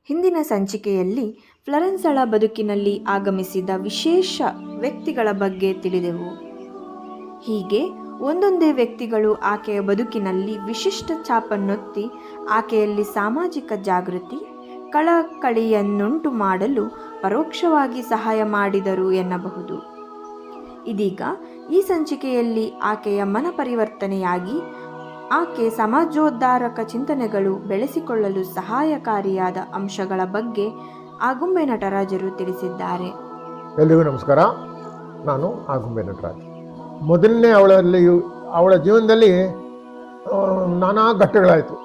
ಹಿಂದಿನ ಸಂಚಿಕೆಯಲ್ಲಿ ಫ್ಲರೆನ್ಸಳ ಬದುಕಿನಲ್ಲಿ ಆಗಮಿಸಿದ ವಿಶೇಷ ವ್ಯಕ್ತಿಗಳ ಬಗ್ಗೆ ತಿಳಿದೆವು. ಹೀಗೆ ಒಂದೊಂದೇ ವ್ಯಕ್ತಿಗಳು ಆಕೆಯ ಬದುಕಿನಲ್ಲಿ ವಿಶಿಷ್ಟ ಛಾಪನ್ನೊತ್ತಿ ಆಕೆಯಲ್ಲಿ ಸಾಮಾಜಿಕ ಜಾಗೃತಿ, ಕಳಕಳಿಯನ್ನುಂಟು ಮಾಡಲು ಪರೋಕ್ಷವಾಗಿ ಸಹಾಯ ಮಾಡಿದರು ಎನ್ನಬಹುದು. ಇದೀಗ ಈ ಸಂಚಿಕೆಯಲ್ಲಿ ಆಕೆಯ ಮನ ಪರಿವರ್ತನೆಯಾಗಿ ಆಕೆ ಸಮಾಜೋದ್ಧಾರಕ ಚಿಂತನೆಗಳು ಬೆಳೆಸಿಕೊಳ್ಳಲು ಸಹಾಯಕಾರಿಯಾದ ಅಂಶಗಳ ಬಗ್ಗೆ ಆಗುಂಬೆ ನಟರಾಜರು ತಿಳಿಸಿದ್ದಾರೆ. ಎಲ್ಲಿಗೂ ನಮಸ್ಕಾರ. ನಾನು ಆಗುಂಬೆ ನಟರಾಜ್. ಮೊದಲನೇ ಅವಳ ಜೀವನದಲ್ಲಿ ನಾನಾ ಘಟ್ಟಗಳಾಯಿತು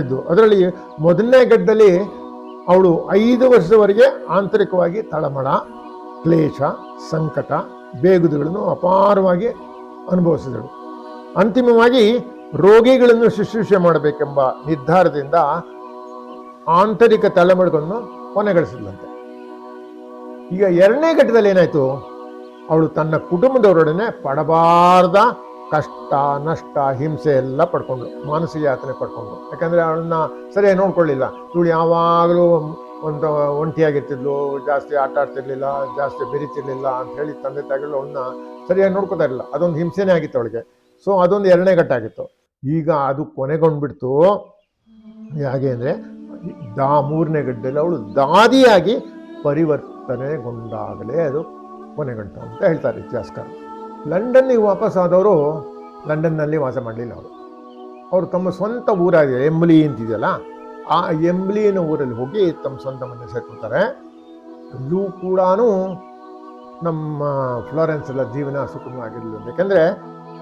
ಇದ್ದು. ಅದರಲ್ಲಿ ಮೊದಲನೇ ಘಟ್ಟದಲ್ಲಿ ಅವಳು 5 ವರ್ಷದವರೆಗೆ ಆಂತರಿಕವಾಗಿ ತಳಮಳ, ಕ್ಲೇಶ, ಸಂಕಟ, ಬೇಗುದಿಗಳನ್ನು ಅಪಾರವಾಗಿ ಅನುಭವಿಸಿದಳು. ಅಂತಿಮವಾಗಿ ರೋಗಿಗಳನ್ನು ಶುಶ್ರೂಷೆ ಮಾಡಬೇಕೆಂಬ ನಿರ್ಧಾರದಿಂದ ಆಂತರಿಕ ತಳಮಳಗಳನ್ನು ಕೊನೆಗಳಿಸಿದಂತೆ. ಈಗ 2ನೇ ಘಟ್ಟದಲ್ಲಿ ಏನಾಯ್ತು, ಅವಳು ತನ್ನ ಕುಟುಂಬದವರೊಡನೆ ಪಡಬಾರ್ದ ಕಷ್ಟ, ನಷ್ಟ, ಹಿಂಸೆ ಎಲ್ಲ ಪಡ್ಕೊಂಡ್ಳು, ಮಾನಸಿಕ ಯಾತನೆ ಪಡ್ಕೊಂಡ್ಳು. ಯಾಕಂದ್ರೆ ಅವಳನ್ನ ಸರಿಯಾಗಿ ನೋಡ್ಕೊಳ್ಳಿಲ್ಲ. ಇವಳು ಯಾವಾಗಲೂ ಒಂದು ಒಂಟಿಯಾಗಿರ್ತಿದ್ಲು, ಜಾಸ್ತಿ ಆಟ ಆಡ್ತಿರ್ಲಿಲ್ಲ, ಜಾಸ್ತಿ ಬೆರಿತಿರ್ಲಿಲ್ಲ ಅಂತ ಹೇಳಿ ತಂದೆ ತಾಯಿಗಳು ಅವಳನ್ನ ಸರಿಯಾಗಿ ನೋಡ್ಕೋತಾ ಇರಲಿಲ್ಲ. ಅದೊಂದು ಹಿಂಸೆನೇ ಆಗಿತ್ತು ಅವಳಿಗೆ. ಸೊ ಅದೊಂದು 2ನೇ ಘಟ್ಟ ಆಗಿತ್ತು. ಈಗ ಅದು ಕೊನೆಗೊಂಡ್ಬಿಡ್ತು. ಹೇಗೆ ಅಂದರೆ 3ನೇ ಘಟ್ಟದಲ್ಲಿ ಅವಳು ದಾದಿಯಾಗಿ ಪರಿವರ್ತನೆಗೊಂಡಾಗಲೇ ಅದು ಕೊನೆಗಂಟು ಅಂತ ಹೇಳ್ತಾರೆ ಇತಿಹಾಸಕಾರ. ಲಂಡನ್ನಿಗೆ ವಾಪಸ್ ಆದವರು ಲಂಡನ್ನಲ್ಲಿ ವಾಸ ಮಾಡಲಿಲ್ಲ. ಅವರು ತಮ್ಮ ಸ್ವಂತ ಊರಾಗಿದೆ ಎಂಬ್ಲಿ ಅಂತಿದೆಯಲ್ಲ, ಆ ಎಂಬ್ಲಿನ ಊರಲ್ಲಿ ಹೋಗಿ ತಮ್ಮ ಸ್ವಂತ ಮನೆ ಸೇರ್ಕೊತಾರೆ. ಅಲ್ಲೂ ಕೂಡ ನಮ್ಮ ಫ್ಲೋರೆನ್ಸ್ ಎಲ್ಲ ಜೀವನ ಸುಖಮವಾಗಿರಲಿಲ್ಲ. ಯಾಕೆಂದರೆ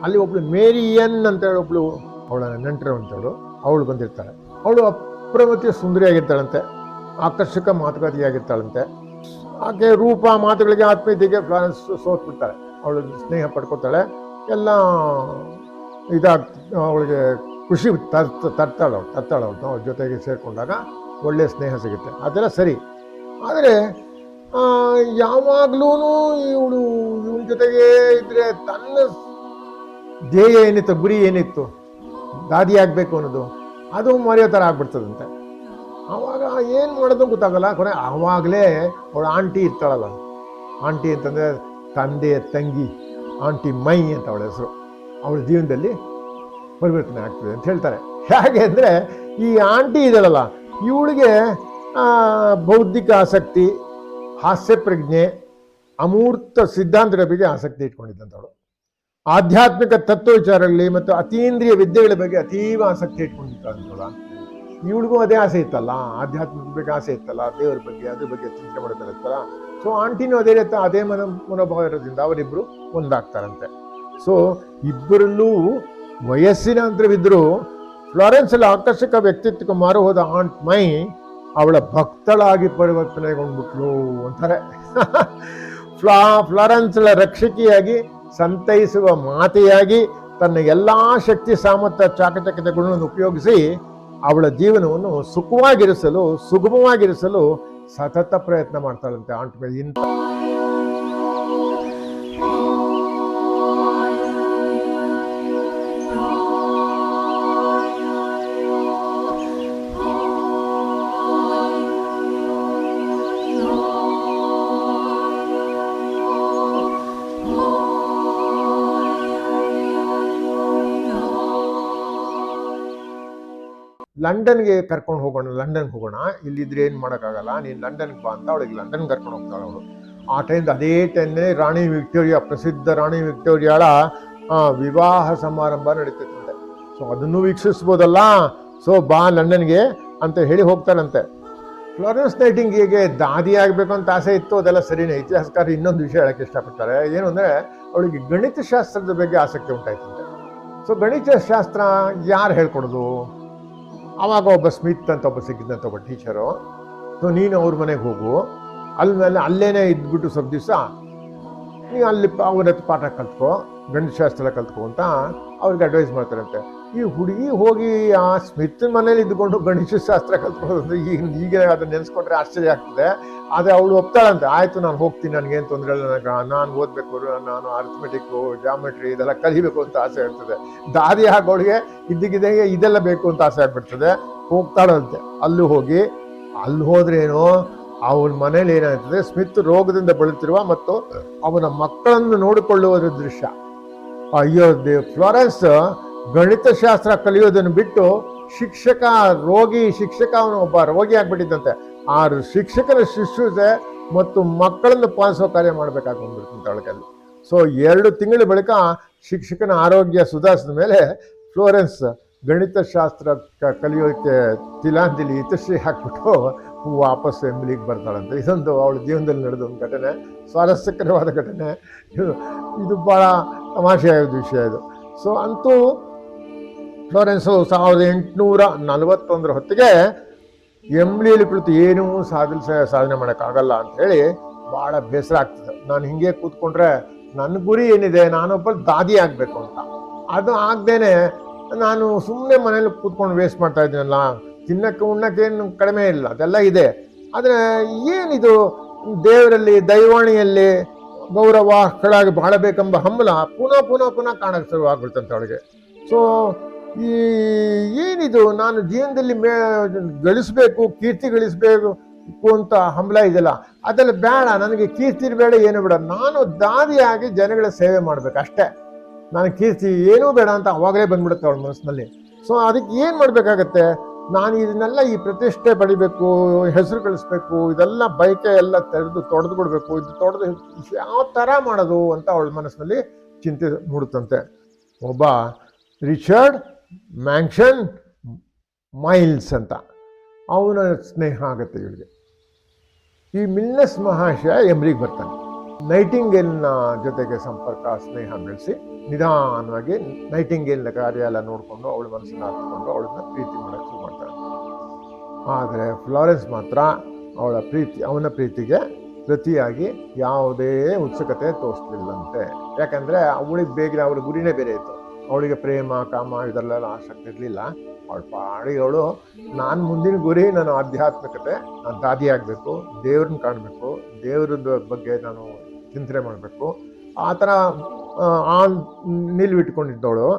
ಅಲ್ಲಿ ಒಬ್ಳು ಮೇರಿಯನ್ ಅಂತೇಳಿ ಒಬ್ಳು ಅವಳ ನೆಂಟರು ಅಂತೇಳು ಅವಳು ಬಂದಿರ್ತಾಳೆ. ಅವಳು ಅಪ್ರಮತಿ ಸುಂದರಿಯಾಗಿರ್ತಾಳಂತೆ, ಆಕರ್ಷಕ ಮಾತುಕತೆಯಾಗಿರ್ತಾಳಂತೆ. ಆಕೆ ರೂಪ ಮಾತುಗಳಿಗೆ, ಆತ್ಮೀಯತೆಗೆ ಫ್ಲಾರೆನ್ಸ್ ಸೋತ್ಬಿಡ್ತಾಳೆ. ಅವಳು ಸ್ನೇಹ ಪಡ್ಕೋತಾಳೆ, ಎಲ್ಲ ಅವಳಿಗೆ ಖುಷಿ ತರ್ತಾಳೆ ಅವ್ರ ಜೊತೆಗೆ ಸೇರಿಕೊಂಡಾಗ ಒಳ್ಳೆಯ ಸ್ನೇಹ ಸಿಗುತ್ತೆ. ಅದೆಲ್ಲ ಸರಿ. ಆದರೆ ಯಾವಾಗಲೂ ಇವಳ ಜೊತೆಗೆ ಇದ್ರೆ ತನ್ನ ಧ್ಯೇಯ ಏನಿತ್ತು, ಗುರಿ ಏನಿತ್ತು, ದಾದಿ ಆಗಬೇಕು ಅನ್ನೋದು, ಅದು ಮರೆಯೋ ಥರ ಆಗ್ಬಿಡ್ತದಂತೆ. ಆವಾಗ ಏನು ಮಾಡೋದು ಗೊತ್ತಾಗಲ್ಲ. ಕೊನೆ ಆವಾಗಲೇ ಅವಳ ಆಂಟಿ ಇರ್ತಾಳಲ್ಲ, ಆಂಟಿ ಅಂತಂದರೆ ತಂದೆಯ ತಂಗಿ, ಆಂಟಿ ಮೈ ಅಂತ ಅವಳ ಹೆಸರು, ಅವಳ ಜೀವನದಲ್ಲಿ ಪರಿವರ್ತನೆ ಆಗ್ತದೆ ಅಂತ ಹೇಳ್ತಾರೆ. ಹೇಗೆ ಅಂದರೆ ಈ ಆಂಟಿ ಇದಳಲ್ಲ, ಇವಳಿಗೆ ಬೌದ್ಧಿಕ ಆಸಕ್ತಿ, ಹಾಸ್ಯ ಪ್ರಜ್ಞೆ, ಅಮೂರ್ತ ಸಿದ್ಧಾಂತಗಳ ಬಗ್ಗೆ ಆಸಕ್ತಿ ಇಟ್ಕೊಂಡಿದ್ದಂಥವಳು. ಆಧ್ಯಾತ್ಮಿಕ ತತ್ವ ವಿಚಾರಗಳಲ್ಲಿ ಮತ್ತು ಅತೀಂದ್ರಿಯ ವಿದ್ಯೆಗಳ ಬಗ್ಗೆ ಅತೀವ ಆಸಕ್ತಿ ಇಟ್ಕೊಂಡಿದ್ದಾಳಂತವಳ. ಇವಳಿಗೂ ಅದೇ ಆಸೆ ಇತ್ತಲ್ಲ, ಆಧ್ಯಾತ್ಮಿಕ ಬಗ್ಗೆ ಆಸೆ ಇತ್ತಲ್ಲ, ದೇವರ ಬಗ್ಗೆ, ಅದ್ರ ಬಗ್ಗೆ ಚಿಂತನೆ ಮಾಡ್ತಾರತ್ತಲ್ಲ. ಸೊ ಆಂಟಿನೂ ಅದೇ ಮನೋಭಾವ ಇರೋದ್ರಿಂದ ಅವರಿಬ್ಬರು ಒಂದಾಗ್ತಾರಂತೆ. ಸೊ ಇಬ್ಬರಲ್ಲೂ ವಯಸ್ಸಿನ ಅಂತರವಿದ್ದರೂ ಫ್ಲಾರೆನ್ಸಲ್ಲಿ ಆಕರ್ಷಕ ವ್ಯಕ್ತಿತ್ವಕ್ಕೆ ಮಾರು ಹೋದ ಆಂಟ್ ಮೈ ಅವಳ ಭಕ್ತಳಾಗಿ ಪರಿವರ್ತನೆಗೊಂಡ್ಬಿಟ್ಲು ಅಂತಾರೆ. ಫ್ಲಾರೆನ್ಸ್ಳ ರಕ್ಷಕಿಯಾಗಿ, ಸಂತೈಸುವ ಮಾತೆಯಾಗಿ, ತನ್ನ ಎಲ್ಲ ಶಕ್ತಿ, ಸಾಮರ್ಥ್ಯ, ಚಾಕಚಕ್ಯತೆಗಳನ್ನು ಉಪಯೋಗಿಸಿ ಅವಳ ಜೀವನವನ್ನು ಸುಗಮವಾಗಿರಿಸಲು ಸತತ ಪ್ರಯತ್ನ ಮಾಡ್ತಾಳಂತೆ ಆಂಟ್ ಮೈ. ಲಂಡನ್ಗೆ ಕರ್ಕೊಂಡು ಹೋಗೋಣ, ಲಂಡನ್ಗೆ ಹೋಗೋಣ, ಇಲ್ಲಿದ್ರೆ ಏನು ಮಾಡೋಕ್ಕಾಗಲ್ಲ, ನೀನು ಲಂಡನ್ಗೆ ಬಾ ಅಂತ ಅವಳಿಗೆ ಲಂಡನ್ ಕರ್ಕೊಂಡು ಹೋಗ್ತಾಳೆ ಅವಳು. ಆ ಅದೇ ಟೈಮ್ನೇ ರಾಣಿ ವಿಕ್ಟೋರಿಯಾ, ಪ್ರಸಿದ್ಧ ರಾಣಿ ವಿಕ್ಟೋರಿಯಾಳ ವಿವಾಹ ಸಮಾರಂಭ ನಡೀತೈತಂತೆ. ಸೊ ಅದನ್ನು ವೀಕ್ಷಿಸ್ಬೋದಲ್ಲ, ಸೊ ಬಾ ಲಂಡನ್ಗೆ ಅಂತ ಹೇಳಿ ಹೋಗ್ತಾರಂತೆ. ಫ್ಲಾರೆನ್ಸ್ ನೈಟಿಂಗೇಲ್ಗೆ ದಾದಿ ಆಗಬೇಕು ಅಂತ ಆಸೆ ಇತ್ತು, ಅದೆಲ್ಲ ಸರಿನೇ. ಇತಿಹಾಸಕಾರ ಇನ್ನೊಂದು ವಿಷಯ ಹೇಳಕ್ಕೆ ಇಷ್ಟಪಡ್ತಾರೆ. ಏನು ಅಂದರೆ ಅವಳಿಗೆ ಗಣಿತಶಾಸ್ತ್ರದ ಬಗ್ಗೆ ಆಸಕ್ತಿ ಉಂಟಾಯ್ತಂತೆ. ಸೊ ಗಣಿತಶಾಸ್ತ್ರ ಯಾರು ಹೇಳ್ಕೊಡೋದು? ಆವಾಗ ಒಬ್ಬ ಸ್ಮಿತ್ ಅಂತ ಒಬ್ಬ ಸಿಕ್ಕಿದ್ದಂತ ಒಬ್ಬ ಟೀಚರು. ಸೊ ನೀನು ಅವ್ರ ಮನೆಗೆ ಹೋಗು, ಅಲ್ಲೇನೇ ಇದ್ಬಿಟ್ಟು ಸ್ವಲ್ಪ ದಿವಸ ನೀನು ಅಲ್ಲಿ ಅವ್ರ ಹತ್ರ ಪಾಠ ಕಲ್ತ್ಕೋ, ಗಣಿತಶಾಸ್ತ್ರ ಕಲ್ತ್ಕೋ ಅಂತ ಅವ್ರಿಗೆ ಅಡ್ವೈಸ್ ಮಾಡ್ತಾರಂತೆ. ಈ ಹುಡುಗಿ ಹೋಗಿ ಆ ಸ್ಮಿತ್ ಮನೇಲಿ ಇದ್ದುಕೊಂಡು ಗಣಿತಶಾಸ್ತ್ರ ಕಲ್ತ್ಕೊಳ್ಳೋದು ಈಗ ಅದನ್ನ ನೆನೆಸ್ಕೊಂಡ್ರೆ ಆಶ್ಚರ್ಯ ಆಗ್ತದೆ. ಆದರೆ ಅವಳು ಒಪ್ತಾಳಂತೆ, ಆಯಿತು ನಾನು ಹೋಗ್ತೀನಿ, ನನಗೇನು ತೊಂದರೆ ಇಲ್ಲ, ನಾನು ಓದಬೇಕು, ನಾನು ಅರ್ಥಮೆಟಿಕ್ಕು, ಜಾಮೆಟ್ರಿ ಇದೆಲ್ಲ ಕಲಿಬೇಕು ಅಂತ ಆಸೆ ಆಗ್ತದೆ. ದಾದಿ ಆಗೋಳಿಗೆ ಇದ್ದಕ್ಕಿದ್ದಂಗೆ ಇದೆಲ್ಲ ಬೇಕು ಅಂತ ಆಸೆ ಆಗ್ಬಿಡ್ತದೆ. ಹೋಗ್ತಾಳಂತೆ. ಅಲ್ಲೂ ಹೋಗಿ ಅಲ್ಲಿ ಹೋದ್ರೇನು ಅವನ ಮನೇಲಿ ಏನಾಗ್ತದೆ, ಸ್ಮಿತ್ ರೋಗದಿಂದ ಬಳಲುತ್ತಿರುವ ಮತ್ತು ಅವನ ಮಕ್ಕಳನ್ನು ನೋಡಿಕೊಳ್ಳುವುದರ ದೃಶ್ಯ. ಅಯ್ಯೋ ಫ್ಲಾರೆನ್ಸ್ ಗಣಿತಶಾಸ್ತ್ರ ಕಲಿಯೋದನ್ನು ಬಿಟ್ಟು ಶಿಕ್ಷಕ ಅವನು ಒಬ್ಬ ರೋಗಿ ಆಗ್ಬಿಟ್ಟಿದ್ದಂತೆ. ಆ ಶಿಕ್ಷಕನ ಶುಶ್ರೂಷೆ ಮತ್ತು ಮಕ್ಕಳನ್ನು ಪಾಲಿಸೋ ಕಾರ್ಯ ಮಾಡ್ಬೇಕಾಗಿ ಬಂದ್ಬಿಡ್ತಂತೆ ಅವಳಿಗೆ. ಸೊ 2 ತಿಂಗಳ ಬಳಿಕ ಶಿಕ್ಷಕನ ಆರೋಗ್ಯ ಸುಧಾರಿಸಿದ ಮೇಲೆ ಫ್ಲೋರೆನ್ಸ್ ಗಣಿತಶಾಸ್ತ್ರ ಕಲಿಯೋಕ್ಕೆ ತಿಲಾಂಜಲಿ ಹಿತಶ್ರೀ ಹಾಕ್ಬಿಟ್ಟು ವಾಪಸ್ ಎಂಬ್ಲಿಗೆ ಬರ್ತಾಳಂತೆ. ಇದೊಂದು ಅವಳ ಜೀವನದಲ್ಲಿ ನಡೆದ ಒಂದು ಘಟನೆ, ಸ್ವಾರಸ್ಯಕರವಾದ ಘಟನೆ. ಇದು ಭಾಳ ತಮಾಷೆಯಾದ ವಿಷಯ ಇದು. ಸೊ ಅಂತೂ ಫ್ಲೋರೆನ್ಸು 1841 ಹೊತ್ತಿಗೆ ಎಂಬ್ಲಿಯಲ್ಲಿ ಕುಳಿತು ಏನೂ ಸಾಧನೆ ಮಾಡೋಕ್ಕಾಗಲ್ಲ ಅಂಥೇಳಿ ಭಾಳ ಬೇಸರ ಆಗ್ತದೆ. ನಾನು ಹಿಂಗೆ ಕೂತ್ಕೊಂಡ್ರೆ ನನ್ನ ಗುರಿ ಏನಿದೆ, ನಾನೊಬ್ಬ ದಾದಿ ಆಗಬೇಕು ಅಂತ, ಅದು ಆಗದೇನೆ ನಾನು ಸುಮ್ಮನೆ ಮನೇಲಿ ಕೂತ್ಕೊಂಡು ವೇಸ್ಟ್ ಮಾಡ್ತಾ ಇದ್ದೀನಲ್ಲ, ತಿನ್ನಕ್ಕೆ ಉಣ್ಣಕ್ಕೇನು ಕಡಿಮೆ ಇಲ್ಲ, ಅದೆಲ್ಲ ಇದೆ. ಆದರೆ ಏನಿದು ದೇವರಲ್ಲಿ ದೈವಾಣಿಯಲ್ಲಿ ಗೌರವಗಳಾಗಿ ಬಾಳಬೇಕೆಂಬ ಹಂಬಲ ಪುನಃ ಕಾಣಕ್ಕೆ ಶುರುವಾಗ್ಬಿಡ್ತಂತೆ ಅವಳಿಗೆ. ಸೊ ಏನಿದು ನಾನು ಜೀವನದಲ್ಲಿ ಗಳಿಸ್ಬೇಕು, ಕೀರ್ತಿ ಗಳಿಸ್ಬೇಕು ಅಂತ ಹಂಬಲ ಇದೆಯಲ್ಲ, ಅದೆಲ್ಲ ಬೇಡ, ನನಗೆ ಕೀರ್ತಿ ಬೇಡ, ಏನು ಬೇಡ, ನಾನು ದಾದಿಯಾಗಿ ಜನಗಳ ಸೇವೆ ಮಾಡ್ಬೇಕು ಅಷ್ಟೇ, ನಾನು ಕೀರ್ತಿ ಏನೂ ಬೇಡ ಅಂತ ಅವಾಗಲೇ ಬಂದ್ಬಿಡುತ್ತೆ ಅವಳ ಮನಸ್ಸಿನಲ್ಲಿ. ಸೊ ಅದಕ್ಕೆ ಏನು ಮಾಡಬೇಕಾಗತ್ತೆ, ನಾನು ಇದನ್ನೆಲ್ಲ ಈ ಪ್ರತಿಷ್ಠೆ ಪಡಿಬೇಕು, ಹೆಸರು ಗಳಿಸ್ಬೇಕು, ಇದೆಲ್ಲ ಬೈಕೆ ಎಲ್ಲ ತೊಡೆದು ಬಿಡಬೇಕು, ಇದು ತೊಡೆದು ಯಾವ ಥರ ಮಾಡೋದು ಅಂತ ಅವಳ ಮನಸ್ಸಿನಲ್ಲಿ ಚಿಂತೆ ಮೂಡುತ್ತಂತೆ. ಒಬ್ಬ ರಿಚರ್ಡ್ ಮ್ಯಾನ್ಷನ್ ಮೈಲ್ಸ್ ಅಂತ ಅವನ ಸ್ನೇಹ ಆಗುತ್ತೆ ಇವಳಿಗೆ. ಈ ಮಿಲ್ನಸ್ ಮಹಾಶಯ ಎಂಬ್ಲಿಗೆ ಬರ್ತಾನೆ. ನೈಟಿಂಗೇಲ್ನ ಜೊತೆಗೆ ಸ್ನೇಹ ಬೆಳೆಸಿ ನಿಧಾನವಾಗಿ ನೈಟಿಂಗೇಲ್ನ ಕಾರ್ಯ ಎಲ್ಲ ನೋಡಿಕೊಂಡು ಅವಳ ಮನಸ್ಸನ್ನು ಅರ್ಥಕೊಂಡು ಅವಳನ್ನ ಪ್ರೀತಿ ಮಾಡೋಕ್ಕೆ ಶುರು ಮಾಡ್ತಾಳೆ. ಆದರೆ ಫ್ಲಾರೆನ್ಸ್ ಮಾತ್ರ ಅವನ ಪ್ರೀತಿಗೆ ಪ್ರತಿಯಾಗಿ ಯಾವುದೇ ಉತ್ಸುಕತೆ ತೋರಿಸ್ಲಿಲ್ಲಂತೆ. ಯಾಕಂದರೆ ಅವಳಿಗೆ ಬೇಗ ಅವಳ ಗುರಿನೇ ಬೇರೆ ಇತ್ತು. ಅವಳಿಗೆ ಪ್ರೇಮ ಕಾಮ ಇದರಲ್ಲೆಲ್ಲ ಆಸಕ್ತಿ ಇರಲಿಲ್ಲ. ಅವಳ ಪಾಡಿಗೆ ಅವಳು, ನಾನು ಮುಂದಿನ ಗುರಿ ನಾನು ಆಧ್ಯಾತ್ಮಿಕತೆ, ನಾನು ದಾದಿ ಆಗಬೇಕು, ದೇವ್ರನ್ನ ಕಾಣಬೇಕು, ದೇವ್ರದ ಬಗ್ಗೆ ನಾನು ಚಿಂತನೆ ಮಾಡಬೇಕು, ಆ ಥರ ನಿಲ್ವಿಟ್ಕೊಂಡಿದ್ದವಳು.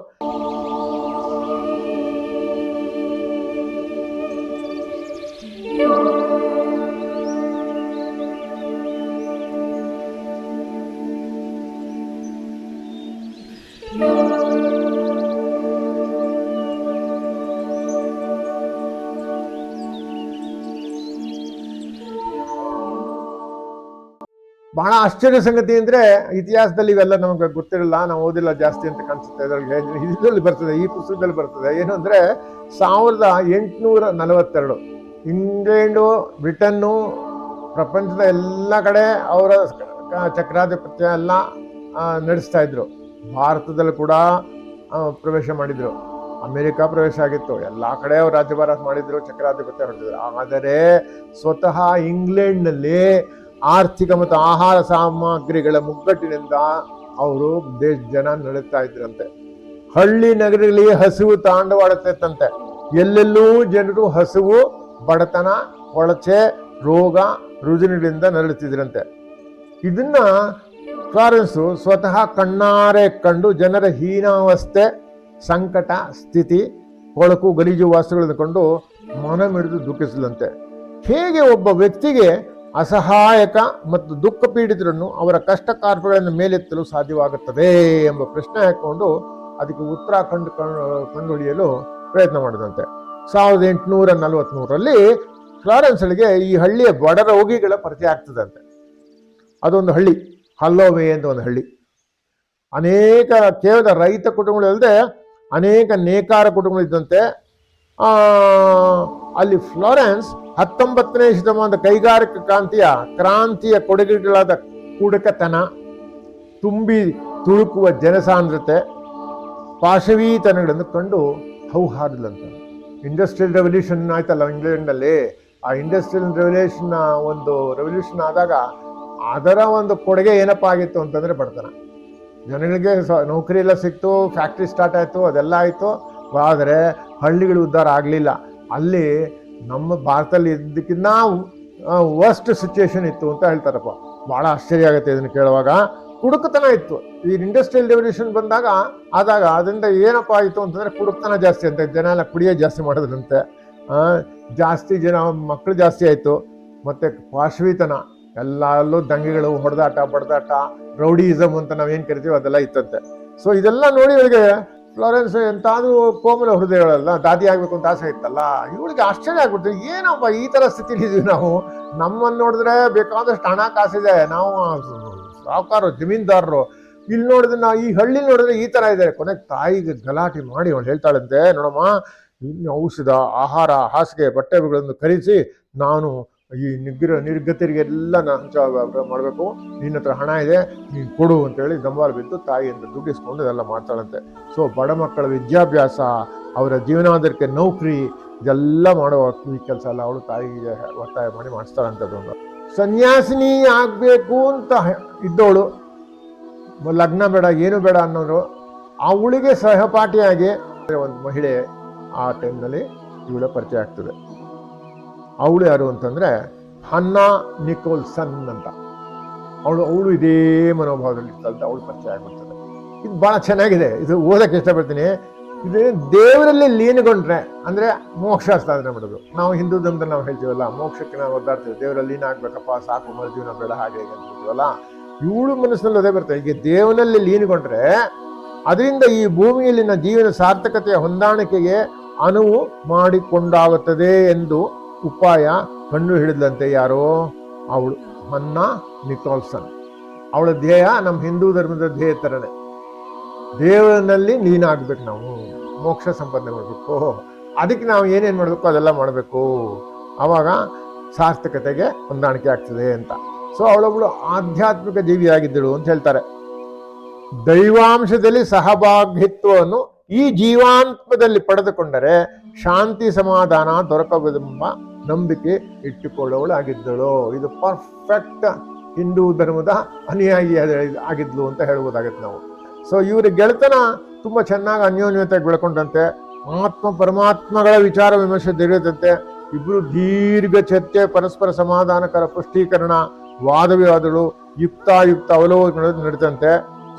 ಬಹಳ ಆಶ್ಚರ್ಯ ಸಂಗತಿ ಅಂದರೆ, ಇತಿಹಾಸದಲ್ಲಿ ಇವೆಲ್ಲ ನಮಗೆ ಗೊತ್ತಿರಲ್ಲ, ನಾವು ಓದಿಲ್ಲ ಜಾಸ್ತಿ ಅಂತ ಕಾಣಿಸುತ್ತೆ. ಇದರಲ್ಲಿ ಬರ್ತದೆ, ಈ ಪುಸ್ತಕದಲ್ಲಿ ಬರ್ತದೆ. ಏನು ಅಂದರೆ 1842 ಇಂಗ್ಲೆಂಡು, ಬ್ರಿಟನ್ನು, ಪ್ರಪಂಚದ ಎಲ್ಲ ಕಡೆ ಅವರ ಚಕ್ರಾಧಿಪತ್ಯ ಎಲ್ಲ ನಡೆಸ್ತಾ ಇದ್ರು. ಭಾರತದಲ್ಲಿ ಕೂಡ ಪ್ರವೇಶ ಮಾಡಿದ್ರು, ಅಮೆರಿಕ ಪ್ರವೇಶ ಆಗಿತ್ತು, ಎಲ್ಲ ಕಡೆ ಅವರು ರಾಜ್ಯಭಾರ ಮಾಡಿದ್ರು, ಚಕ್ರಾಧಿಪತ್ಯ ಹೊಡೆದಿದ್ರು. ಆದರೆ ಸ್ವತಃ ಇಂಗ್ಲೆಂಡ್ನಲ್ಲಿ ಆರ್ಥಿಕ ಮತ್ತು ಆಹಾರ ಸಾಮಗ್ರಿಗಳ ಮುಗ್ಗಟ್ಟಿನಿಂದ ಅವರು ಜನ ನಡೀತಾ ಇದ್ರಂತೆ. ಹಳ್ಳಿ ನಗರಗಳಲ್ಲಿ ಹಸಿವು ತಾಂಡವಾಡುತ್ತಂತೆ. ಎಲ್ಲೆಲ್ಲೂ ಜನರು ಹಸಿವು, ಬಡತನ, ಕೊಳಚೆ, ರೋಗ ರುಜಿನಗಳಿಂದ ನರಳುತ್ತಿದ್ರಂತೆ. ಇದನ್ನ ಫ್ಲಾರೆನ್ಸು ಸ್ವತಃ ಕಣ್ಣಾರೆ ಕಂಡು ಜನರ ಹೀನಾವಸ್ಥೆ, ಸಂಕಟ ಸ್ಥಿತಿ, ಕೊಳಕು ಗಲೀಜು ವಾಸ್ತುಗಳನ್ನು ಕಂಡು ಮನಮಿಡಿದು ದುಃಖಿಸಲಂತೆ. ಹೇಗೆ ಒಬ್ಬ ವ್ಯಕ್ತಿಗೆ ಅಸಹಾಯಕ ಮತ್ತು ದುಃಖ ಪೀಡಿತರನ್ನು ಅವರ ಕಷ್ಟ ಕಾರ್ಪಗಳನ್ನು ಮೇಲೆತ್ತಲು ಸಾಧ್ಯವಾಗುತ್ತದೆ ಎಂಬ ಪ್ರಶ್ನೆ ಹಾಕಿಕೊಂಡು ಅದಕ್ಕೆ ಉತ್ತರ ಕಂಡುಹಿಡಿಯಲು ಪ್ರಯತ್ನ ಮಾಡಿದಂತೆ. 1843 ಫ್ಲಾರೆನ್ಸ್ಗೆ ಈ ಹಳ್ಳಿಯ ಬಡ ರೋಗಿಗಳ ಪರಿಚಯ ಆಗ್ತದಂತೆ. ಅದೊಂದು ಹಳ್ಳಿ, ಹಲ್ಲೋವೆ ಅಂತ ಒಂದು ಹಳ್ಳಿ. ಅನೇಕ ಕೇವಲ ರೈತ ಕುಟುಂಬಗಳಲ್ಲದೆ ಅನೇಕ ನೇಕಾರ ಕುಟುಂಬಗಳಿದ್ದಂತೆ. ಅಲ್ಲಿ ಫ್ಲಾರೆನ್ಸ್ 19ನೇ ಶತಮಾನದ ಕೈಗಾರಿಕಾ ಕ್ರಾಂತಿಯ ಕೊಡುಗೆಗಳಾದ ಕುಡುಕತನ, ತುಂಬಿ ತುಳುಕುವ ಜನಸಾಂದ್ರತೆ, ಪಾಶವೀತನಗಳನ್ನು ಕಂಡು ಹೌಹಾರದಂತ. ಇಂಡಸ್ಟ್ರಿಯಲ್ ರೆವಲ್ಯೂಷನ್ ಆಯ್ತಲ್ಲ ಇಂಗ್ಲೆಂಡ್ನಲ್ಲಿ, ಆ ಇಂಡಸ್ಟ್ರಿಯಲ್ ರೆವಲ್ಯೂಷನ್ ಆದಾಗ ಅದರ ಒಂದು ಕೊಡುಗೆ ಏನಪ್ಪ ಆಗಿತ್ತು ಅಂತಂದರೆ ಬಡತನ. ಜನಗಳಿಗೆ ನೌಕರಿ ಎಲ್ಲ ಸಿಕ್ತು, ಫ್ಯಾಕ್ಟ್ರಿ ಸ್ಟಾರ್ಟ್ ಆಯಿತು, ಅದೆಲ್ಲ ಆಯಿತು. ಆದರೆ ಹಳ್ಳಿಗಳು ಉದ್ಧಾರ ಆಗಲಿಲ್ಲ. ಅಲ್ಲಿ ನಮ್ಮ ಭಾರತದಲ್ಲಿ ಇದ್ದಕ್ಕಿಂತ ವರ್ಸ್ಟ್ ಸಿಚುಯೇಷನ್ ಇತ್ತು ಅಂತ ಹೇಳ್ತಾರಪ್ಪ. ಭಾಳ ಆಶ್ಚರ್ಯ ಆಗುತ್ತೆ ಇದನ್ನು ಕೇಳುವಾಗ. ಕುಡುಕತನ ಇತ್ತು. ಈ ಇಂಡಸ್ಟ್ರಿಯಲ್ ರೆವಲ್ಯೂಷನ್ ಆದಾಗ ಅದರಿಂದ ಏನಪ್ಪ ಆಯಿತು ಅಂತಂದರೆ ಕುಡುಕತನ ಜಾಸ್ತಿ ಅಂತ, ಜನ ಎಲ್ಲ ಕುಡಿಯೋ ಜಾಸ್ತಿ ಮಾಡೋದ್ರಂತೆ. ಜಾಸ್ತಿ ಜನ ಮಕ್ಕಳು ಜಾಸ್ತಿ ಆಯಿತು, ಮತ್ತು ಪಾಶ್ವಿತನ ಎಲ್ಲಲ್ಲೂ ದಂಗೆಗಳು, ಹೊಡೆದಾಟ ಬಡದಾಟ, ರೌಡಿಯಿಸಮ್ ಅಂತ ನಾವೇನು ಕರಿತೀವಿ ಅದೆಲ್ಲ ಇತ್ತಂತೆ. ಸೊ ಇದೆಲ್ಲ ನೋಡಿ ಇವಳಿಗೆ ಫ್ಲಾರೆನ್ಸ್ ಎಂತಾದ್ರೂ ಕೋಮಲ ಹೃದಯಗಳಲ್ಲ, ದಾದಿ ಆಗ್ಬೇಕು ಅಂತ ಆಸೆ ಇತ್ತಲ್ಲ, ಇವಳಿಗೆ ಆಶ್ಚರ್ಯ ಆಗ್ಬಿಡ್ತು, ಏನಪ್ಪ ಈ ಥರ ಸ್ಥಿತಿಲಿ ಇದೀವಿ ನಾವು, ನಮ್ಮನ್ನು ನೋಡಿದ್ರೆ ಬೇಕಾದಷ್ಟು ಹಣ ಕಾಸಿದೆ, ನಾವು ಸಾಹುಕಾರರು ಜಮೀನ್ದಾರರು, ಇಲ್ಲಿ ನೋಡಿದ್ರೆ ನಾವು ಈ ಹಳ್ಳಿ ನೋಡಿದ್ರೆ ಈ ಥರ ಇದೆ. ಕೊನೆಗೆ ತಾಯಿಗೆ ಗಲಾಟೆ ಮಾಡಿ ಅವಳು ಹೇಳ್ತಾಳಂತೆ, ನೋಡಮ್ಮ ಇನ್ನು ಔಷಧ, ಆಹಾರ, ಹಾಸಿಗೆ, ಬಟ್ಟೆಗಳನ್ನು ಖರೀದಿಸಿ ನಾನು ಈ ನಿರ್ಗತಿರಿಗೆಲ್ಲ ನಾನು ಮಾಡಬೇಕು, ನಿನ್ನ ಹತ್ರ ಹಣ ಇದೆ ನೀನು ಕೊಡು ಅಂತೇಳಿ ದಂಬಾಲು ಬಿದ್ದು ತಾಯಿಯಿಂದ ದುಡ್ಡಿಸ್ಕೊಂಡು ಇದೆಲ್ಲ ಮಾಡ್ತಾಳಂತೆ. ಸೊ ಬಡ ಮಕ್ಕಳ ವಿದ್ಯಾಭ್ಯಾಸ, ಅವರ ಜೀವನಾಧಾರಕ್ಕೆ ನೌಕರಿ, ಇದೆಲ್ಲ ಮಾಡುವ ಈ ಕೆಲಸ ಎಲ್ಲ ಅವಳು ತಾಯಿಗೆ ಒತ್ತಾಯ ಮಾಡಿ ಮಾಡಿಸ್ತಾಳಂಥದ್ದು. ಸನ್ಯಾಸಿನಿ ಆಗಬೇಕು ಅಂತ ಇದ್ದವಳು, ಲಗ್ನ ಬೇಡ ಏನು ಬೇಡ ಅನ್ನೋರು, ಅವಳಿಗೆ ಸಹಪಾಠಿಯಾಗಿ ಒಂದು ಮಹಿಳೆ ಆ ಟೈಮ್ನಲ್ಲಿ ಇವಳ ಪರಿಚಯ ಆಗ್ತದೆ. ಅವಳು ಯಾರು ಅಂತಂದರೆ ಹನ್ನಾ ನಿಕೋಲ್ಸನ್ ಅಂತ. ಅವಳು ಇದೇ ಮನೋಭಾವದಲ್ಲಿ ಇರ್ತಂತ ಅವಳು ಪರಿಚಯ ಆಗ್ಬಿಡ್ತದೆ. ಇದು ಭಾಳ ಚೆನ್ನಾಗಿದೆ, ಇದು ಓದಕ್ಕೆ ಇಷ್ಟಪಡ್ತೀನಿ. ಇದು ದೇವರಲ್ಲಿ ಲೀನಗೊಂಡ್ರೆ ಅಂದರೆ ಮೋಕ್ಷ ಸಾಧನೆ ಮಾಡೋದು. ನಾವು ಹಿಂದೂ ಧರ್ಮದಲ್ಲಿ ನಾವು ಹೇಳ್ತೀವಲ್ಲ, ಮೋಕ್ಷಕ್ಕೆ ನಾವು ಒದ್ದಾಡ್ತೀವಿ, ದೇವರಲ್ಲಿ ಲೀನ ಆಗ್ಬೇಕಪ್ಪ ಸಾಕು, ಮರು ಜೀವನ ಬೇಡ, ಹಾಗೆ ಅಂತ ಹೇಳ್ತೀವಲ್ಲ. ಇವಳು ಮನಸ್ಸಿನಲ್ಲಿ ಅದೇ ಬರ್ತದೆ. ಈಗ ದೇವನಲ್ಲಿ ಲೀನಗೊಂಡ್ರೆ ಅದರಿಂದ ಈ ಭೂಮಿಯಲ್ಲಿನ ಜೀವನ ಸಾರ್ಥಕತೆಯ ಹೊಂದಾಣಿಕೆಗೆ ಅನುವು ಮಾಡಿಕೊಂಡಾಗುತ್ತದೆ ಎಂದು ಉಪಾಯ ಕಂಡು ಹಿಡಿದಂತೆ ಯಾರೋ ಅವಳು ಹನ್ನಾ ನಿಕೋಲ್ಸನ್. ಅವಳ ಧ್ಯೇಯ ನಮ್ಮ ಹಿಂದೂ ಧರ್ಮದ ಧ್ಯೇಯ ಥರನೇ, ದೇವರಲ್ಲಿ ಲೀನ ಆಗ್ಬೇಕು, ನಾವು ಮೋಕ್ಷ ಸಂಪಾದನೆ ಮಾಡಬೇಕು, ಅದಕ್ಕೆ ನಾವು ಏನೇನು ಮಾಡಬೇಕು ಅದೆಲ್ಲ ಮಾಡಬೇಕು, ಆವಾಗ ಸಾರ್ಥಕತೆಗೆ ಹೊಂದಾಣಿಕೆ ಆಗ್ತದೆ ಅಂತ. ಸೊ ಅವಳೊಬ್ಬಳು ಆಧ್ಯಾತ್ಮಿಕ ಜೀವಿಯಾಗಿದ್ದಳು ಅಂತ ಹೇಳ್ತಾರೆ. ದೈವಾಂಶದಲ್ಲಿ ಸಹಭಾಗಿತ್ವವನ್ನು ಈ ಜೀವಾತ್ಮದಲ್ಲಿ ಪಡೆದುಕೊಂಡರೆ ಶಾಂತಿ ಸಮಾಧಾನ ದೊರಕುವುದೆಂಬ ನಂಬಿಕೆ ಇಟ್ಟುಕೊಳ್ಳುವಳಾಗಿದ್ದಳು. ಇದು ಪರ್ಫೆಕ್ಟ್ ಹಿಂದೂ ಧರ್ಮದ ಅನುಯಾಯಿ ಆಗಿದ್ಲು ಅಂತ ಹೇಳ್ಬೋದಾಗತ್ತೆ ನಾವು. ಸೊ ಇವ್ರ ಗೆಳೆತನ ತುಂಬ ಚೆನ್ನಾಗಿ ಅನ್ಯೋನ್ಯತೆ ಬೆಳ್ಕೊಂಡಂತೆ, ಆತ್ಮ ಪರಮಾತ್ಮಗಳ ವಿಚಾರ ವಿಮರ್ಶೆ ದೊರೆಯದಂತೆ, ಇಬ್ಬರು ದೀರ್ಘ ಚರ್ಚೆ, ಪರಸ್ಪರ ಸಮಾಧಾನಕರ ಪುಷ್ಟೀಕರಣ, ವಾದವಿವಾದಗಳು, ಯುಕ್ತಾಯುಕ್ತ ಅವಲೋಕನಗಳು ನಡೀತಂತೆ.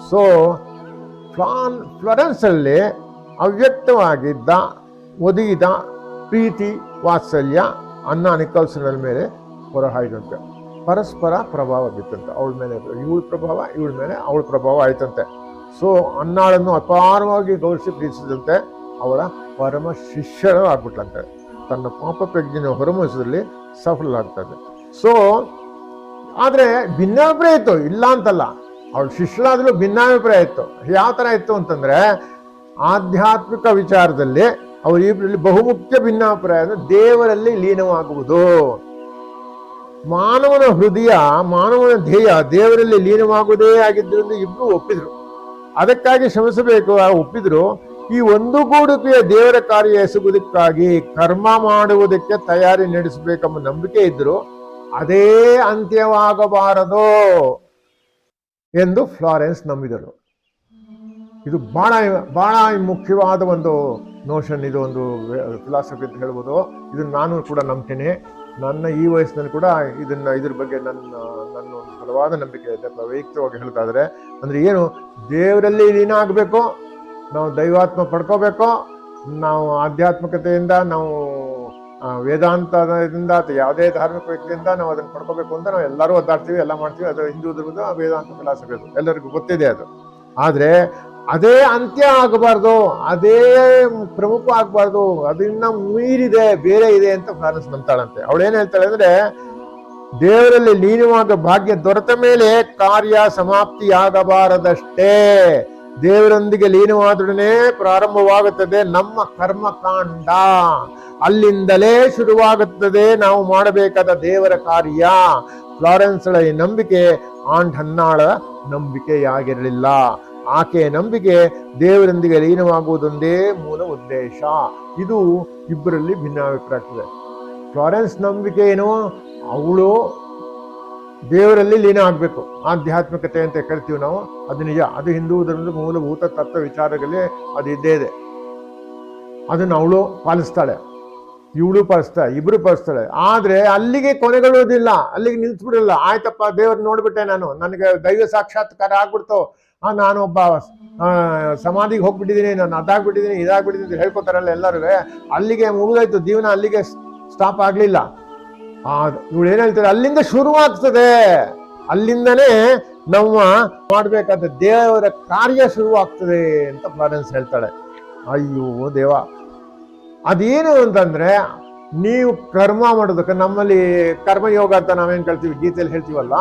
ಸೊ ಫ್ಲಾರೆನ್ಸ್ ಅಲ್ಲಿ ಅವ್ಯಕ್ತವಾಗಿದ್ದ ಒದಗಿದ ಪ್ರೀತಿ ವಾತ್ಸಲ್ಯ ಹನ್ನಾ ನಿಕೋಲ್ಸನ್ ಮೇಲೆ ಹೊರಹಾಯ್ದಂತೆ. ಪರಸ್ಪರ ಪ್ರಭಾವ ಬಿತ್ತಂತೆ, ಅವಳ ಮೇಲೆ ಇವಳ ಪ್ರಭಾವ, ಇವಳ ಮೇಲೆ ಅವಳ ಪ್ರಭಾವ ಆಯ್ತಂತೆ. ಸೊ ಹನ್ನಾಳನ್ನು ಅಪಾರವಾಗಿ ಗೌರವಿಸಿ ಪ್ರೀತಿಸಿದಂತೆ ಅವಳ ಪರಮ ಶಿಷ್ಯರು ಆಗ್ಬಿಟ್ಲಂತೆ. ತನ್ನ ಪಾಪ ಪ್ರಜ್ಞೆಯನ್ನು ಹೊರಮೂಡಿಸೋದ್ರಲ್ಲಿ ಸಫಲರಾಗ್ತದೆ. ಸೊ ಆದರೆ ಭಿನ್ನಾಭಿಪ್ರಾಯ ಇತ್ತು, ಇಲ್ಲ ಅಂತಲ್ಲ, ಅವಳ ಶಿಷ್ಯರಾದ್ರೂ ಭಿನ್ನಾಭಿಪ್ರಾಯ ಇತ್ತು. ಯಾವ ಥರ ಇತ್ತು ಅಂತಂದ್ರೆ, ಆಧ್ಯಾತ್ಮಿಕ ವಿಚಾರದಲ್ಲಿ ಅವರಿಬ್ಬರಲ್ಲಿ ಬಹುಮುಖ್ಯ ಭಿನ್ನಾಭಿಪ್ರಾಯ ಅಂದರೆ ದೇವರಲ್ಲಿ ಲೀನವಾಗುವುದು. ಮಾನವನ ಹೃದಯ, ಮಾನವನ ಧ್ಯೇಯ ದೇವರಲ್ಲಿ ಲೀನವಾಗುವುದೇ ಆಗಿದ್ದರಿಂದ ಇಬ್ರು ಒಪ್ಪಿದ್ರು. ಅದಕ್ಕಾಗಿ ಶ್ರಮಿಸಬೇಕು, ಒಪ್ಪಿದ್ರು. ಈ ಒಂದುಗೂಡಿಕೆಯ ದೇವರ ಕಾರ್ಯ ಎಸಗುವುದಕ್ಕಾಗಿ ಕರ್ಮ ಮಾಡುವುದಕ್ಕೆ ತಯಾರಿ ನಡೆಸಬೇಕೆಂಬ ನಂಬಿಕೆ ಇದ್ರು. ಅದೇ ಅಂತ್ಯವಾಗಬಾರದು ಎಂದು ಫ್ಲಾರೆನ್ಸ್ ನಂಬಿದರು. ಇದು ಬಹಳ ಮುಖ್ಯವಾದ ಒಂದು ನೋಷನ್, ಇದು ಒಂದು ಫಿಲಾಸಫಿ ಅಂತ ಹೇಳ್ಬೋದು. ಇದನ್ನು ನಾನು ಕೂಡ ನಂಬ್ತೇನೆ. ನನ್ನ ಈ ವಯಸ್ಸಿನಲ್ಲಿ ಕೂಡ ಇದ್ರ ಬಗ್ಗೆ ನನ್ನ ಒಂದು ಬಲವಾದ ನಂಬಿಕೆ ಇದೆ. ವೈಯಕ್ತಿಕವಾಗಿ ಹೇಳ್ತಾಯಿದ್ರೆ ಅಂದರೆ ಏನು, ದೇವರಲ್ಲಿ ಲೀನ ಆಗಬೇಕು, ನಾವು ದೈವಾತ್ಮ ಪಡ್ಕೋಬೇಕು, ನಾವು ಆಧ್ಯಾತ್ಮಿಕತೆಯಿಂದ, ನಾವು ವೇದಾಂತದಿಂದ ಅಥವಾ ಯಾವುದೇ ಧಾರ್ಮಿಕ ವ್ಯಕ್ತಿಯಿಂದ ನಾವು ಅದನ್ನು ಪಡ್ಕೋಬೇಕು ಅಂತ ನಾವು ಎಲ್ಲರೂ ಒದ್ದಾಡ್ತೀವಿ, ಎಲ್ಲ ಮಾಡ್ತೀವಿ. ಅದು ಹಿಂದೂ ಧರ್ಮದ ವೇದಾಂತ ಫಿಲಾಸಫಿ, ಅದು ಎಲ್ಲರಿಗೂ ಗೊತ್ತಿದೆ ಅದು. ಆದರೆ ಅದೇ ಅಂತ್ಯ ಆಗಬಾರ್ದು, ಅದೇ ಪ್ರಮುಖ ಆಗಬಾರ್ದು, ಅದನ್ನ ಮೀರಿದೆ, ಬೇರೆ ಇದೆ ಅಂತ ಫ್ಲಾರೆನ್ಸ್ ನಂಬ್ತಾಳಂತೆ. ಅವಳೇನು ಹೇಳ್ತಾಳೆ ಅಂದರೆ, ದೇವರಲ್ಲಿ ಲೀನವಾದ ಭಾಗ್ಯ ದೊರೆತ ಮೇಲೆ ಕಾರ್ಯ ಸಮಾಪ್ತಿಯಾಗಬಾರದಷ್ಟೇ, ದೇವರೊಂದಿಗೆ ಲೀನವಾದೊಡನೆ ಪ್ರಾರಂಭವಾಗುತ್ತದೆ ನಮ್ಮ ಕರ್ಮಕಾಂಡ. ಅಲ್ಲಿಂದಲೇ ಶುರುವಾಗುತ್ತದೆ ನಾವು ಮಾಡಬೇಕಾದ ದೇವರ ಕಾರ್ಯ. ಫ್ಲಾರೆನ್ಸ್ಳ ಈ ನಂಬಿಕೆ ಆಂಟ್ ಹನ್ನಾಳ ನಂಬಿಕೆಯಾಗಿರಲಿಲ್ಲ. ಆಕೆಯ ನಂಬಿಕೆ ದೇವರೊಂದಿಗೆ ಲೀನವಾಗುವುದೊಂದೇ ಮೂಲ ಉದ್ದೇಶ. ಇದು ಇಬ್ಬರಲ್ಲಿ ಭಿನ್ನಾಭಿಪ್ರಾಯ ಆಗ್ತದೆ. ಫ್ಲಾರೆನ್ಸ್ ನಂಬಿಕೆ ಏನು, ಅವಳು ದೇವರಲ್ಲಿ ಲೀನ ಆಗಬೇಕು, ಆಧ್ಯಾತ್ಮಿಕತೆ ಅಂತ ಕರಿತೀವಿ ನಾವು, ಅದು ನಿಜ. ಅದು ಹಿಂದೂ ಧರ್ಮದ ಮೂಲಭೂತ ತತ್ವ ವಿಚಾರಗಳಲ್ಲಿ ಅದು ಇದ್ದೇ ಇದೆ. ಅದನ್ನು ಅವಳು ಪಾಲಿಸ್ತಾಳೆ, ಇವಳು ಪಾಲಿಸ್ತಾಳೆ, ಇಬ್ರು ಪಾಲಿಸ್ತಾಳೆ. ಆದರೆ ಅಲ್ಲಿಗೆ ಕೊನೆಗೊಳ್ಳುವುದಿಲ್ಲ, ಅಲ್ಲಿಗೆ ನಿಲ್ಸ್ಬಿಡಲ್ಲ. ಆಯ್ತಪ್ಪ, ದೇವ್ರು ನೋಡ್ಬಿಟ್ಟೆ ನಾನು, ನನಗೆ ದೈವ ಸಾಕ್ಷಾತ್ಕಾರ ಆಗ್ಬಿಡ್ತು, ನಾನೊಬ್ಬ ಸಮಾಧಿಗೆ ಹೋಗ್ಬಿಟ್ಟಿದ್ದೀನಿ, ನಾನು ಅದಾಗ್ಬಿಟ್ಟಿದ್ದೀನಿ ಇದಾಗ್ಬಿಟ್ಟಿದ್ದೀನಿ ಅಂತ ಹೇಳ್ಕೊತಾರಲ್ಲ ಎಲ್ಲರೂ, ಅಲ್ಲಿಗೆ ಮುಗಿದೋಯ್ತು ಜೀವನ, ಅಲ್ಲಿಗೆ ಸ್ಟಾಪ್ ಆಗ್ಲಿಲ್ಲ. ಇವಳು ಏನ್ ಹೇಳ್ತಾರೆ, ಅಲ್ಲಿಂದ ಶುರುವಾಗ್ತದೆ, ಅಲ್ಲಿಂದನೇ ನಮ್ಮ ಮಾಡ್ಬೇಕಾದ ದೇವರ ಕಾರ್ಯ ಶುರುವಾಗ್ತದೆ ಅಂತ ಫ್ಲಾರೆನ್ಸ್ ಹೇಳ್ತಾಳೆ. ಅಯ್ಯೋ ದೇವ, ಅದೇನು ಅಂತಂದ್ರೆ ನೀವು ಕರ್ಮ ಮಾಡೋದಕ್ಕೆ, ನಮ್ಮಲ್ಲಿ ಕರ್ಮಯೋಗ ಅಂತ ನಾವೇನ್ ಕೇಳ್ತೀವಿ, ಗೀತೆಯಲ್ಲಿ ಹೇಳ್ತೀವಲ್ಲ,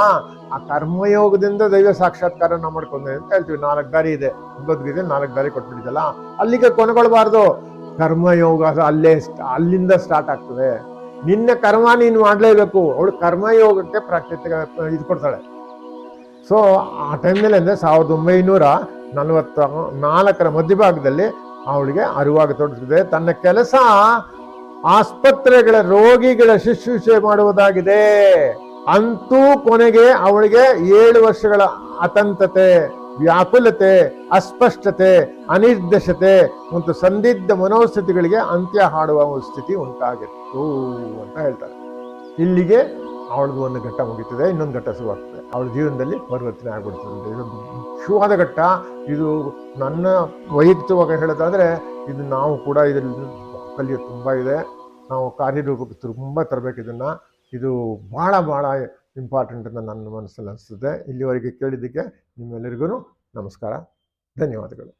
ಆ ಕರ್ಮಯೋಗದಿಂದ ದೈವ ಸಾಕ್ಷಾತ್ಕಾರ ನಾವು ಮಾಡ್ಕೊಂಡೆ ಅಂತ ಹೇಳ್ತೀವಿ. 4 ದಾರಿ ಇದೆ, ಭಗವದ್ಗೀತೆ 4 ದಾರಿ ಕೊಟ್ಬಿಟ್ಟಿದ್ದಲ್ಲ, ಅಲ್ಲಿಗೆ ಕೊನೆಗೊಳ್ಬಾರ್ದು. ಕರ್ಮಯೋಗ ಅಲ್ಲಿಂದ ಸ್ಟಾರ್ಟ್ ಆಗ್ತದೆ. ನಿನ್ನ ಕರ್ಮ ನೀನು ಮಾಡ್ಲೇಬೇಕು. ಅವಳು ಕರ್ಮಯೋಗಕ್ಕೆ ಪ್ರಾಕ್ಟಿಕ ಇದು ಕೊಡ್ತಾಳೆ. ಸೊ ಆ ಟೈಮ್ನಲ್ಲಿ ಅಂದ್ರೆ 1944 ಮಧ್ಯಭಾಗದಲ್ಲಿ ಅವಳಿಗೆ ಅರಿವಾಗ ತೊಡಗಿದೆ. ತನ್ನ ಕೆಲಸ ಆಸ್ಪತ್ರೆಗಳ ರೋಗಿಗಳ ಶುಶ್ರೂಷೆ ಮಾಡುವುದಾಗಿದೆ. ಅಂತೂ ಕೊನೆಗೆ ಅವಳಿಗೆ 7 ವರ್ಷಗಳ ಅತಂತ್ರತೆ, ವ್ಯಾಕುಲತೆ, ಅಸ್ಪಷ್ಟತೆ, ಅನಿರ್ದೇಶತೆ ಮತ್ತು ಸಂದಿಗ್ಧ ಮನೋಸ್ಥಿತಿಗಳಿಗೆ ಅಂತ್ಯ ಹಾಡುವ ಸ್ಥಿತಿ ಉಂಟಾಗಿತ್ತು ಅಂತ ಹೇಳ್ತಾರೆ. ಇಲ್ಲಿಗೆ ಅವಳದು ಒಂದು ಘಟ್ಟ ಮುಗಿತದೆ, ಇನ್ನೊಂದು ಘಟ್ಟ ಶುರುವಾಗ್ತದೆ. ಅವಳ ಜೀವನದಲ್ಲಿ ಪರಿವರ್ತನೆ ಆಗ್ಬಿಡ್ತದೆ. ಇದೊಂದು ಮುಖ್ಯವಾದ ಘಟ್ಟ. ಇದು ನನ್ನ ವೈಯಕ್ತಿಕವಾಗಿ ಹೇಳೋದಾದ್ರೆ, ಇದು ನಾವು ಕೂಡ ಇದರಲ್ಲಿ ಕಲಿಯೋದು ತುಂಬ ಇದೆ. ನಾವು ಕಾರ್ಯರೂಪಕ್ಕೆ ತುಂಬ ತರಬೇಕು ಇದನ್ನು. ಇದು ಭಾಳ ಭಾಳ ಇಂಪಾರ್ಟೆಂಟ್ ಅಂತ ನನ್ನ ಮನಸ್ಸಲ್ಲಿ ಅನಿಸ್ತದೆ. ಇಲ್ಲಿವರೆಗೆ ಕೇಳಿದ್ದಕ್ಕೆ ನಿಮ್ಮೆಲ್ಲರಿಗೂ ನಮಸ್ಕಾರ, ಧನ್ಯವಾದಗಳು.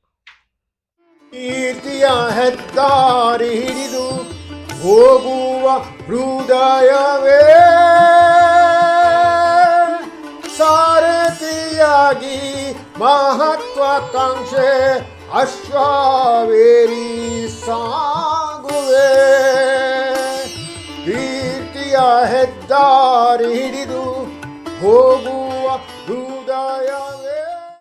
ಕೀರ್ತಿಯ ಹೆದ್ದಾರಿ ಹಿಡಿದು ಹೋಗುವ ಹೃದಯವೇ ಸಾರಥಿಯಾಗಿ ಮಹತ್ವಾಕಾಂಕ್ಷೆ ಅಶ್ವಾವೇರಿ ಸಾಗುವೆ. ಕೀರ್ತಿಯ ಹೆದ್ದಾರಿ ಹಿಡಿದು ಹೋಗುವ ಹೃದಯ